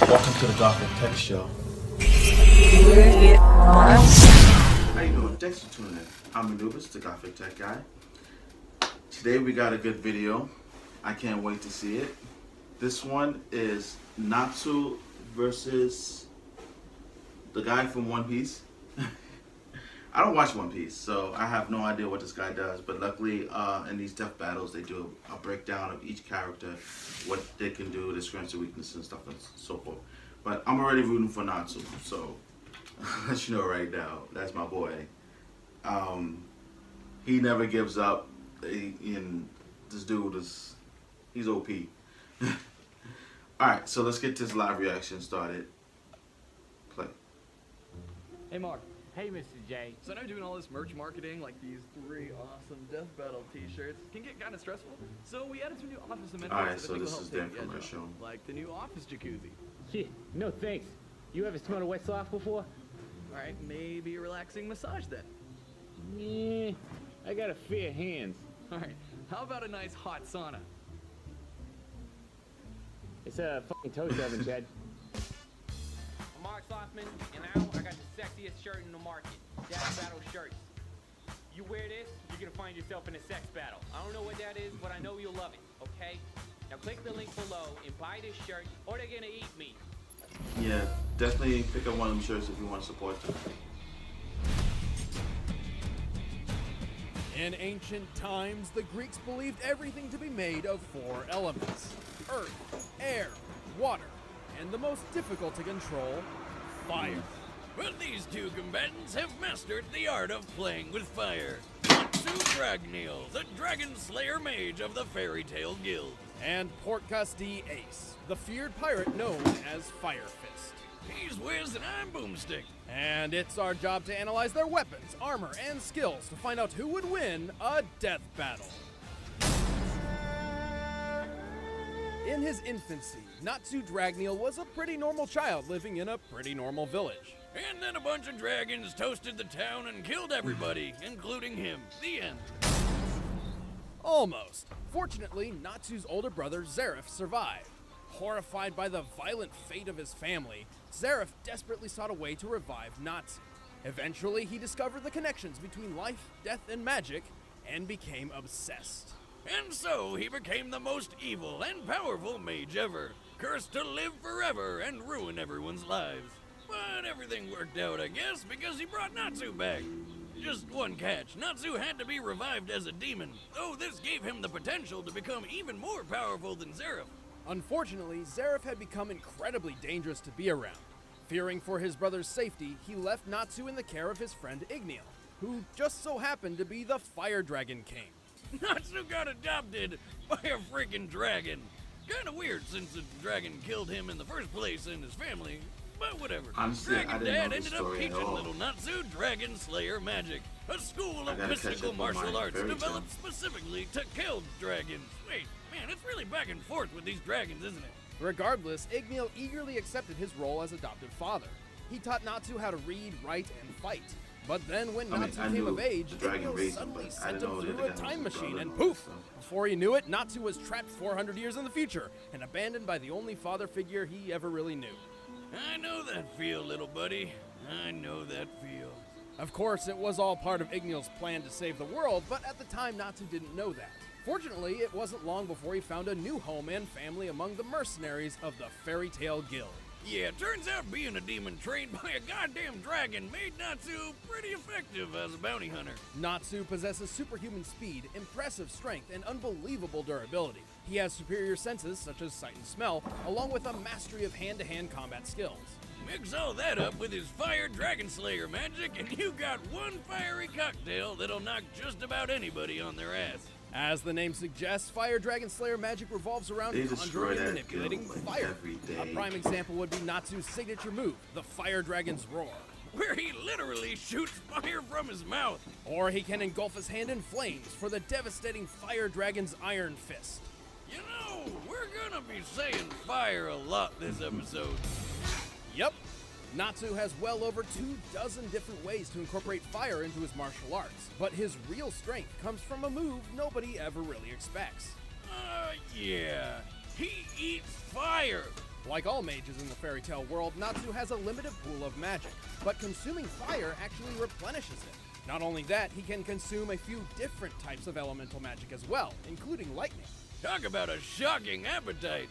Welcome to the Gothic Tech Show. How you doing? Thanks for tuning in. I'm Anubis, the Gothic Tech Guy. Today we got a good video. I can't wait to see it. This one is Natsu versus the guy from One Piece. I don't watch One Piece, so I have no idea what this guy does. But luckily, in these death battles, they do a breakdown of each character, what they can do, their strengths and weaknesses, and stuff and so forth. But I'm already rooting for Natsu, so I'll let you know right now. That's my boy. He never gives up. And this dude he's OP. Alright, so let's get this live reaction started. Play. Hey Mark. Hey Mr. J. So I know doing all this merch marketing, like these 3 awesome Death Battle t-shirts, can get kind of stressful. So we added some new office amenities Alright, that so I think this will is help their take the edge commercial. off, like the new office jacuzzi. Shit, no thanks. You ever smelled a wet sock before? Alright, maybe a relaxing massage then. Yeah, I got a fair hands. Alright, how about a nice hot sauna? It's a fucking toast oven, Chad. I'm Mark Slothman, and now I got the sexiest shirt in the market, Death Battle shirts. You wear this, you're gonna find yourself in a sex battle. I don't know what that is, but I know you'll love it, okay? Now click the link below and buy this shirt, or they're gonna eat me. Yeah, definitely pick up one of them shirts if you want to support them. In ancient times, the Greeks believed everything to be made of 4 elements: earth, air, water, and the most difficult to control, fire. Well, these 2 combatants have mastered the art of playing with fire. Natsu Dragneel, the Dragon Slayer Mage of the Fairy Tale Guild. And Portgas D Ace, the feared pirate known as Fire Fist. He's Wiz and I'm Boomstick. And it's our job to analyze their weapons, armor, and skills to find out who would win a death battle. In his infancy, Natsu Dragneel was a pretty normal child living in a pretty normal village. And then a bunch of dragons toasted the town and killed everybody, including him. The end. Almost. Fortunately, Natsu's older brother, Zareth, survived. Horrified by the violent fate of his family, Zareth desperately sought a way to revive Natsu. Eventually, he discovered the connections between life, death, and magic, and became obsessed. And so he became the most evil and powerful mage ever, cursed to live forever and ruin everyone's lives. But everything worked out, I guess, because he brought Natsu back. Just one catch, Natsu had to be revived as a demon, though this gave him the potential to become even more powerful than Zareth. Unfortunately, Zareth had become incredibly dangerous to be around. Fearing for his brother's safety, he left Natsu in the care of his friend Igneel, who just so happened to be the Fire Dragon King. Natsu got adopted by a freaking dragon. Kinda weird since the dragon killed him in the first place and his family, but whatever. Honestly, I Dragon didn't Dad know this ended up story at teaching all. little Natsu Dragon Slayer magic, a school I of gotta catch mystical up on martial my arts fairy tale. developed specifically to kill dragons. Wait, man, it's really back and forth with these dragons, isn't it? Regardless, Igneel eagerly accepted his role as adoptive father. He taught Natsu how to read, write, and fight. But then when Natsu I came knew of age, the dragon Igneel raised him, suddenly but I sent didn't him know through that a the guy time was his machine, brother and and poof! stuff. Before he knew it, Natsu was trapped 400 years in the future and abandoned by the only father figure he ever really knew. I know that feel, little buddy. I know that feel. Of course, it was all part of Igneel's plan to save the world, but at the time Natsu didn't know that. Fortunately, it wasn't long before he found a new home and family among the mercenaries of the Fairy Tale Guild. Yeah, turns out being a demon trained by a goddamn dragon made Natsu pretty effective as a bounty hunter. Natsu possesses superhuman speed, impressive strength, and unbelievable durability. He has superior senses such as sight and smell, along with a mastery of hand-to-hand combat skills. Mix all that up with his fire dragon slayer magic and you got one fiery cocktail that'll knock just about anybody on their ass. As the name suggests, Fire Dragon Slayer magic revolves around They destroy conjuring and that manipulating guild, like, fire. every day. A prime example would be Natsu's signature move, the Fire Dragon's Roar. Where he literally shoots fire from his mouth. Or he can engulf his hand in flames for the devastating Fire Dragon's Iron Fist. You know, we're gonna be saying fire a lot this episode. Yep. Natsu has well over 24 different ways to incorporate fire into his martial arts, but his real strength comes from a move nobody ever really expects. Yeah. He eats fire. Like all mages in the fairy tale world, Natsu has a limited pool of magic, but consuming fire actually replenishes it. Not only that, he can consume a few different types of elemental magic as well, including lightning. Talk about a shocking appetite!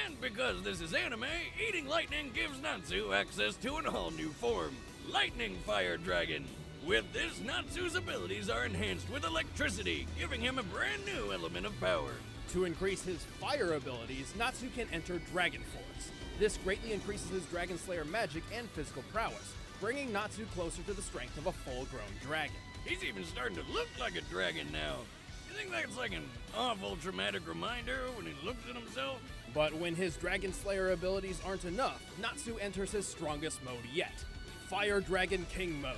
And because this is anime, eating lightning gives Natsu access to an all-new form, Lightning Fire Dragon. With this, Natsu's abilities are enhanced with electricity, giving him a brand new element of power. To increase his fire abilities, Natsu can enter Dragon Force. This greatly increases his Dragon Slayer magic and physical prowess, bringing Natsu closer to the strength of a full-grown dragon. He's even starting to look like a dragon now. You think that's like an awful traumatic reminder when he looks at himself? But when his Dragon Slayer abilities aren't enough, Natsu enters his strongest mode yet, Fire Dragon King mode.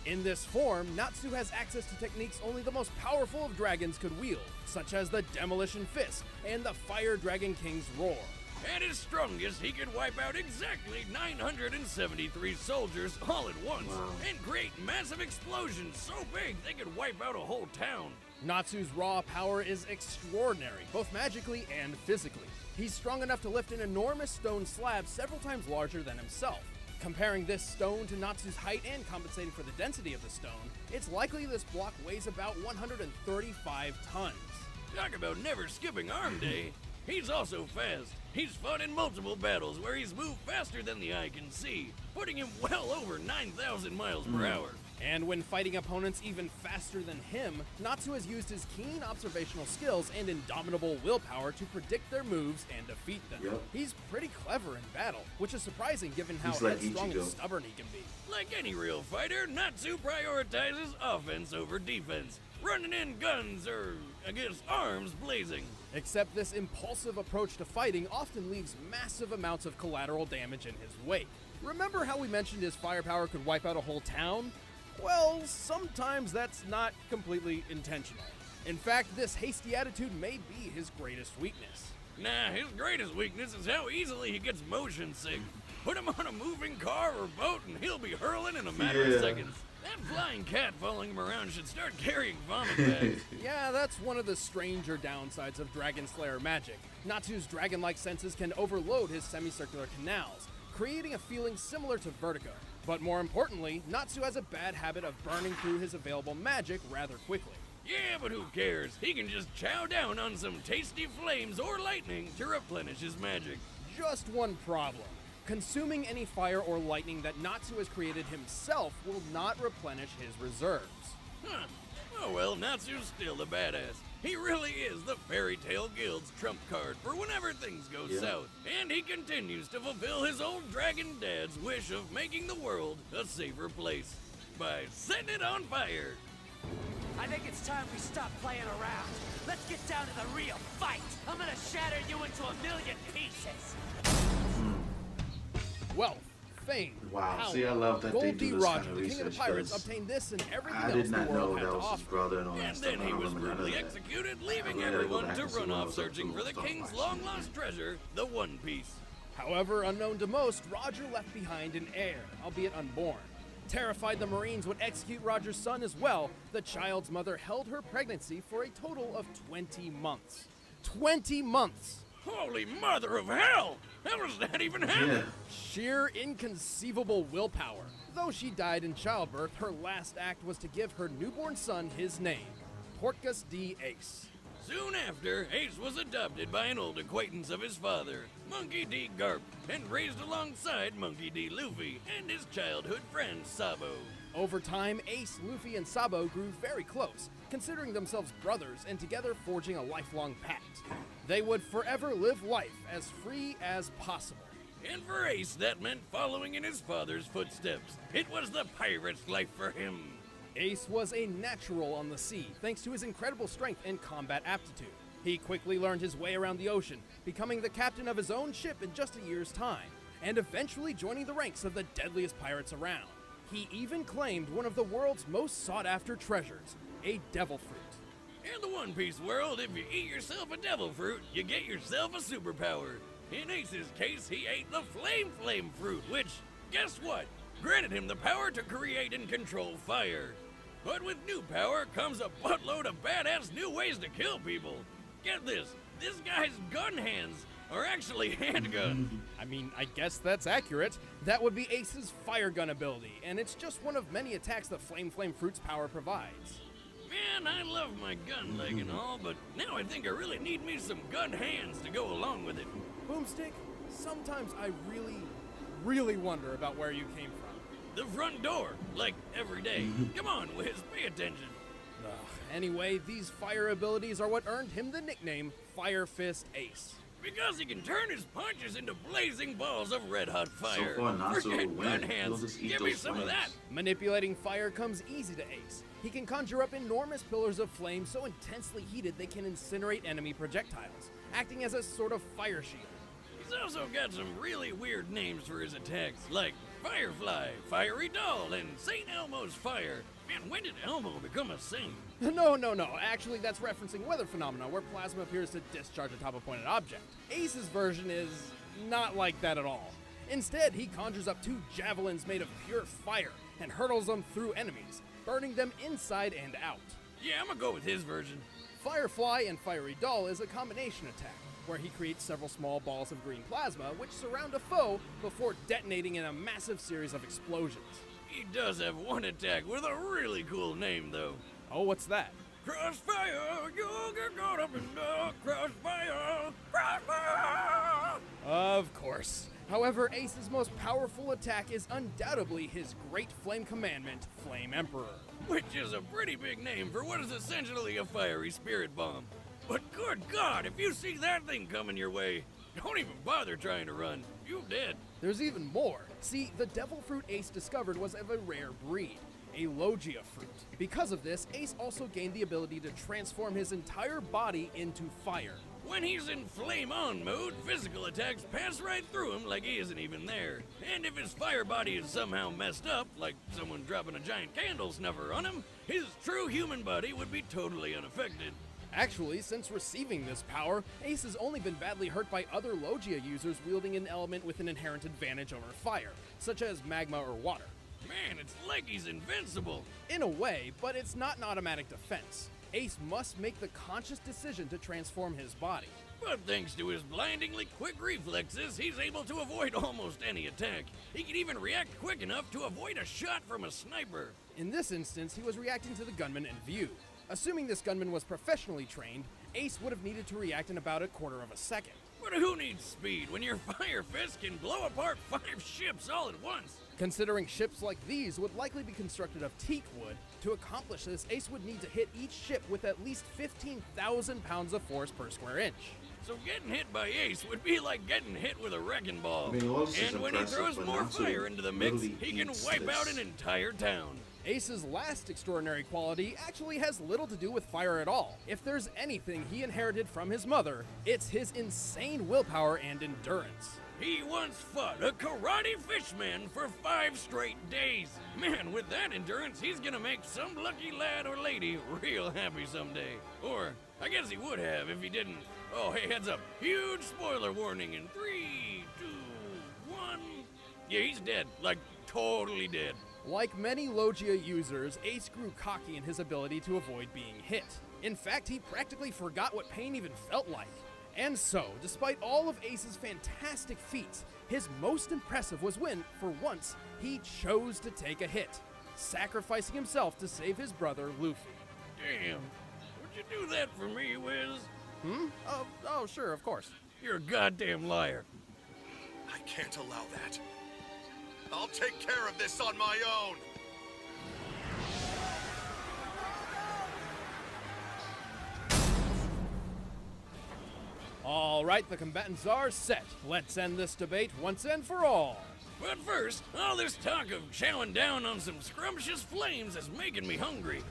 In this form, Natsu has access to techniques only the most powerful of dragons could wield, such as the Demolition Fist and the Fire Dragon King's Roar. At his strongest, he could wipe out exactly 973 soldiers all at once, and create massive explosions so big they could wipe out a whole town. Natsu's raw power is extraordinary, both magically and physically. He's strong enough to lift an enormous stone slab several times larger than himself. Comparing this stone to Natsu's height and compensating for the density of the stone, it's likely this block weighs about 135 tons. Talk about never skipping arm day. He's also fast. He's fought in multiple battles where he's moved faster than the eye can see, putting him well over 9,000 miles per hour. And when fighting opponents even faster than him, Natsu has used his keen observational skills and indomitable willpower to predict their moves and defeat them. Yep. He's pretty clever in battle, which is surprising given how He's like headstrong and Ichigo. stubborn he can be. Like any real fighter, Natsu prioritizes offense over defense, running in guns or, I guess, arms blazing. Except this impulsive approach to fighting often leaves massive amounts of collateral damage in his wake. Remember how we mentioned his firepower could wipe out a whole town? Well, sometimes that's not completely intentional. In fact, this hasty attitude may be his greatest weakness. Nah, his greatest weakness is how easily he gets motion sick. Put him on a moving car or boat and he'll be hurling in a matter of seconds. That flying cat following him around should start carrying vomit bags. Yeah, that's one of the stranger downsides of Dragon Slayer magic. Natsu's dragon-like senses can overload his semicircular canals, creating a feeling similar to vertigo. But more importantly, Natsu has a bad habit of burning through his available magic rather quickly. Yeah, but who cares? He can just chow down on some tasty flames or lightning to replenish his magic. Just one problem. Consuming any fire or lightning that Natsu has created himself will not replenish his reserves. Huh. Oh well, Natsu's still a badass. He really is the Fairy Tale Guild's trump card for whenever things go south. And he continues to fulfill his old dragon dad's wish of making the world a safer place by setting it on fire. I think it's time we stop playing around. Let's get down to the real fight. I'm gonna shatter you into a million pieces. Wealth, fame, Wow, power. see, I love that they Gold do D. this Roger, kind of the king of research, the pirates, 'cause obtained this and everything I else did the not world know had that to was his offer. brother and all that And stuff. then I he don't was remember none of brutally that. executed, leaving I gotta go everyone back to and see run what off was up searching to for the Star king's Wars. long-lost treasure, the One Piece. However, unknown to most, Roger left behind an heir, albeit unborn. Terrified the Marines would execute Roger's son as well, the child's mother held her pregnancy for a total of 20 months. 20 months! Holy mother of hell! How does that even happen? Yeah. Sheer inconceivable willpower. Though she died in childbirth, her last act was to give her newborn son his name, Portgas D. Ace. Soon after, Ace was adopted by an old acquaintance of his father, Monkey D. Garp, and raised alongside Monkey D. Luffy and his childhood friend Sabo. Over time, Ace, Luffy, and Sabo grew very close, considering themselves brothers and together forging a lifelong pact. They would forever live life as free as possible. And for Ace, that meant following in his father's footsteps. It was the pirate's life for him. Ace was a natural on the sea, thanks to his incredible strength and combat aptitude. He quickly learned his way around the ocean, becoming the captain of his own ship in just a year's time, and eventually joining the ranks of the deadliest pirates around. He even claimed one of the world's most sought-after treasures, a devil fruit. In the One Piece world, if you eat yourself a devil fruit, you get yourself a superpower. In Ace's case, he ate the Flame fruit, which, guess what? Granted him the power to create and control fire. But with new power comes a buttload of badass new ways to kill people. Get this guy's gun hands or actually handgun. I mean, I guess that's accurate. That would be Ace's fire gun ability, and it's just one of many attacks that Flame Fruit's power provides. Man, I love my gun leg and all, but now I think I really need me some gun hands to go along with it. Boomstick, sometimes I really wonder about where you came from. The front door, like every day. Come on, Wiz, pay attention. Ugh. Anyway, these fire abilities are what earned him the nickname Fire Fist Ace. Because he can turn his punches into blazing balls of red-hot fire. So far, Natsu Forget will gun win. He'll hands. just eat Give me those some of flames. that. Manipulating fire comes easy to Ace. He can conjure up enormous pillars of flame so intensely heated they can incinerate enemy projectiles, acting as a sort of fire shield. He's also got some really weird names for his attacks, like Firefly, Fiery Doll, and St. Elmo's Fire. Man, when did Elmo become a saint? No. Actually, that's referencing weather phenomena where plasma appears to discharge atop a pointed object. Ace's version is not like that at all. Instead, he conjures up 2 javelins made of pure fire and hurtles them through enemies, burning them inside and out. Yeah, I'm gonna go with his version. Firefly and Fiery Doll is a combination attack, where he creates several small balls of green plasma which surround a foe before detonating in a massive series of explosions. He does have one attack with a really cool name, though. Oh, what's that? Crossfire, you get caught up in the crossfire, crossfire! Of course. However, Ace's most powerful attack is undoubtedly his great flame commandment, Flame Emperor. Which is a pretty big name for what is essentially a fiery spirit bomb. But good God, if you see that thing coming your way, don't even bother trying to run. You're dead. There's even more. See, the devil fruit Ace discovered was of a rare breed, a Logia fruit. Because of this, Ace also gained the ability to transform his entire body into fire. When he's in flame on mode, physical attacks pass right through him like he isn't even there. And if his fire body is somehow messed up, like someone dropping a giant candle snuffer on him, his true human body would be totally unaffected. Actually, since receiving this power, Ace has only been badly hurt by other Logia users wielding an element with an inherent advantage over fire, such as magma or water. Man, it's like he's invincible. In a way, but it's not an automatic defense. Ace must make the conscious decision to transform his body. But thanks to his blindingly quick reflexes, he's able to avoid almost any attack. He can even react quick enough to avoid a shot from a sniper. In this instance, he was reacting to the gunman in view. Assuming this gunman was professionally trained, Ace would have needed to react in about a quarter of a second. But who needs speed when your fire fist can blow apart 5 ships all at once? Considering ships like these would likely be constructed of teak wood, to accomplish this, Ace would need to hit each ship with at least 15,000 pounds of force per square inch. So getting hit by Ace would be like getting hit with a wrecking ball. I mean, all this is And when he impressive, throws but more Natsu fire into the mix, literally he can eats wipe this. out an entire town. Ace's last extraordinary quality actually has little to do with fire at all. If there's anything he inherited from his mother, it's his insane willpower and endurance. He once fought a karate fishman for 5 straight days. Man, with that endurance, he's gonna make some lucky lad or lady real happy someday. Or, I guess he would have if he didn't. Oh, hey, heads up. Huge spoiler warning in 3, 2, 1. Yeah, he's dead. Like, totally dead. Like many Logia users, Ace grew cocky in his ability to avoid being hit. In fact, he practically forgot what pain even felt like. And so, despite all of Ace's fantastic feats, his most impressive was when, for once, he chose to take a hit, sacrificing himself to save his brother, Luffy. Damn. Would you do that for me, Wiz? Oh, sure, of course. You're a goddamn liar. I can't allow that. I'll take care of this on my own. All right, the combatants are set. Let's end this debate once and for all. But first, all this talk of chowing down on some scrumptious flames is making me hungry.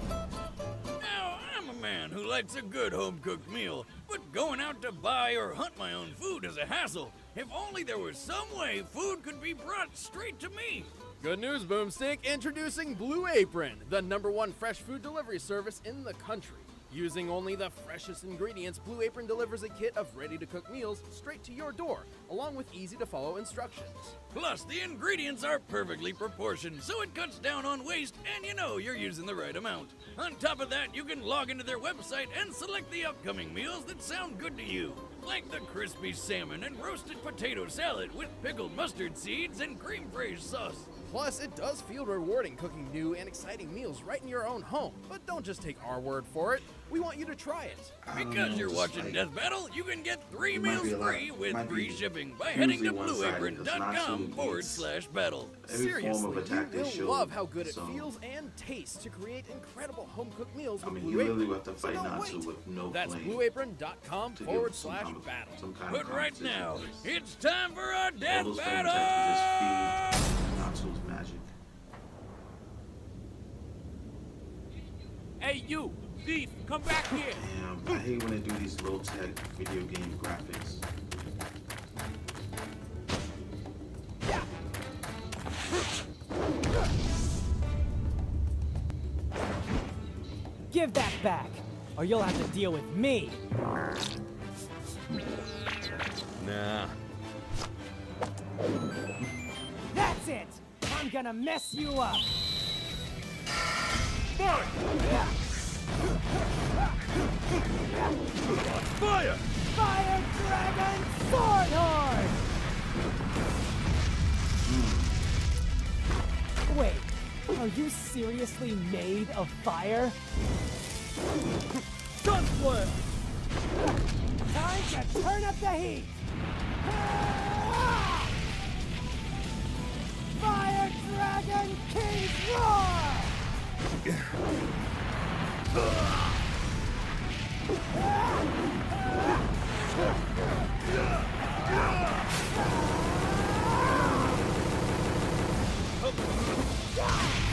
Now, I'm a man who likes a good home-cooked meal, but going out to buy or hunt my own food is a hassle. If only there was some way food could be brought straight to me. Good news, Boomstick. Introducing Blue Apron, the #1 fresh food delivery service in the country. Using only the freshest ingredients, Blue Apron delivers a kit of ready-to-cook meals straight to your door, along with easy-to-follow instructions. Plus, the ingredients are perfectly proportioned, so it cuts down on waste, and you know you're using the right amount. On top of that, you can log into their website and select the upcoming meals that sound good to you. like the crispy salmon and roasted potato salad with pickled mustard seeds and cream fraiche sauce. Plus, it does feel rewarding cooking new and exciting meals right in your own home. But don't just take our word for it. We want you to try it. Because you're watching Death Battle, you can get 3 It might meals be a lot- free it with might free be shipping by heading to usually one-sided, 'cause Natsu blueapron.com/battle. Every form Seriously, of attack you they will showed, love how good it so, feels and tastes to create incredible home-cooked meals I with mean, Blue you Apron. literally have to So fight don't Natsu wait. with no That's flame blueapron.com to give some /battle. kind of, some kind But of right competition now, for this. it's time for our All Death those flame Battle! attacks just feed Natsu's magic. Hey, you! Thief, come back here! Damn, I hate when they do these low-tech video game graphics. Give that back, or you'll have to deal with me. Nah. That's it! I'm gonna mess you up! Fire! Fire Dragon Sword Horde! Wait, are you seriously made of fire? Sunflare! Time to turn up the heat! Fire Dragon King's Roar!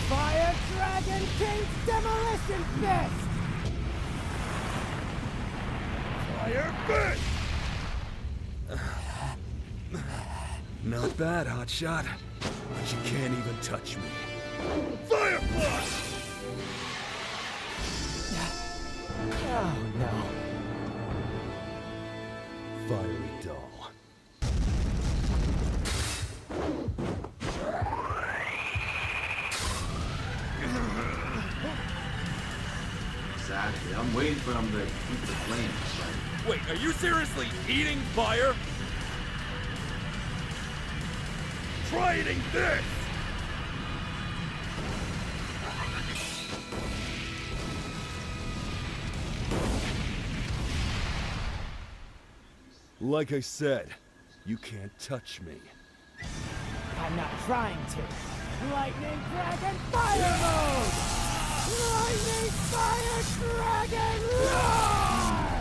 Fire Dragon King's Demolition Fist! Fire Fist! Not bad, hotshot. But you can't even touch me. Firefly! Oh no. Fiery doll. Exactly. I'm waiting for them to keep the flames. Like, Wait, are you seriously eating fire? Try eating this! Like I said, you can't touch me. I'm not trying to. Lightning Dragon Fire Mode! Lightning Fire Dragon Roar!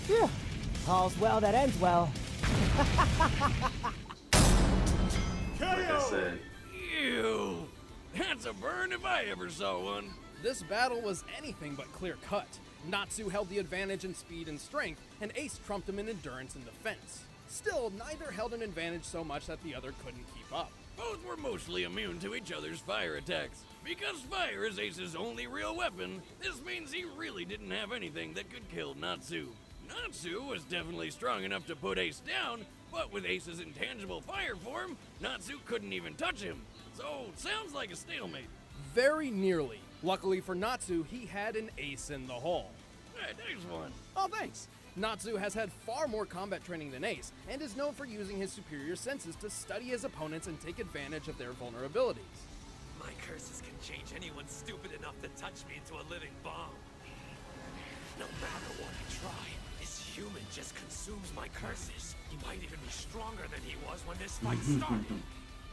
Phew. All's well that ends well. like I said, Ew! That's a burn if I ever saw one. This battle was anything but clear-cut. Natsu held the advantage in speed and strength, and Ace trumped him in endurance and defense. Still, neither held an advantage so much that the other couldn't keep up. Both were mostly immune to each other's fire attacks. Because fire is Ace's only real weapon, this means he really didn't have anything that could kill Natsu. Natsu was definitely strong enough to put Ace down, but with Ace's intangible fire form, Natsu couldn't even touch him. So, sounds like a stalemate. Very nearly. Luckily for Natsu, he had an ace in the hole. Hey, there's one. Oh, thanks. Natsu has had far more combat training than Ace, and is known for using his superior senses to study his opponents and take advantage of their vulnerabilities. My curses can change anyone stupid enough to touch me into a living bomb. No matter what I try, this human just consumes my curses. He might even be stronger than he was when this fight started.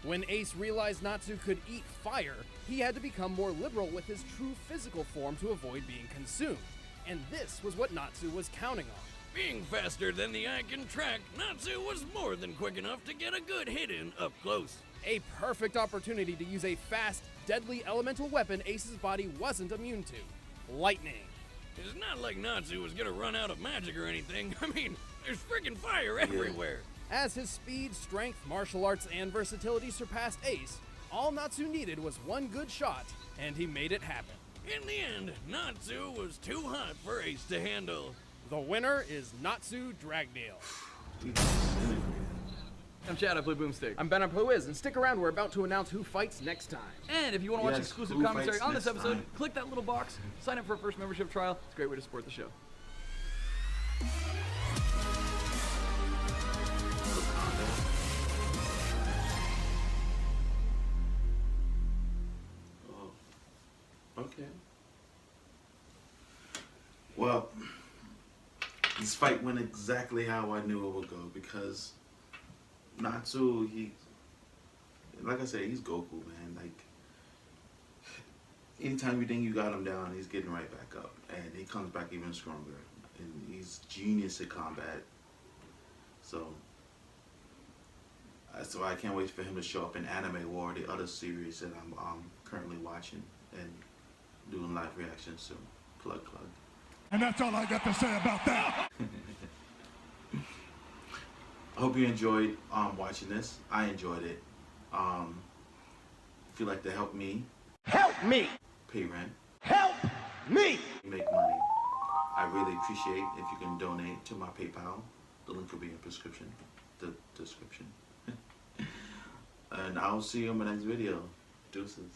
When Ace realized Natsu could eat fire, he had to become more liberal with his true physical form to avoid being consumed. And this was what Natsu was counting on. Being faster than the eye can track, Natsu was more than quick enough to get a good hit in up close. A perfect opportunity to use a fast, deadly elemental weapon Ace's body wasn't immune to. Lightning. It's not like Natsu was gonna run out of magic or anything. I mean, there's freaking fire everywhere. As his speed, strength, martial arts, and versatility surpassed Ace, all Natsu needed was one good shot, and he made it happen. In the end, Natsu was too hot for Ace to handle. The winner is Natsu Dragneel. he's disintegrated. I'm Chad, I play Boomstick. I'm Ben, I play Wiz, and stick around, we're about to announce who fights next time. And if you want to watch Yes, exclusive who commentary fights on this next episode, time? click that little box, sign up for a first membership trial. It's a great way to support the show. Okay. Well, this fight went exactly how I knew it would go because Natsu, like I said, he's Goku, man. Like, anytime you think you got him down, he's getting right back up, and he comes back even stronger. And he's genius at combat. So I can't wait for him to show up in Anime War, the other series that I'm currently watching and doing live reactions to. Plug. And that's all I got to say about that. I hope you enjoyed watching this. I enjoyed it. If you'd like to help me pay rent, make money, I really appreciate if you can donate to my PayPal. The link will be in the description. And I'll see you in my next video. Deuces.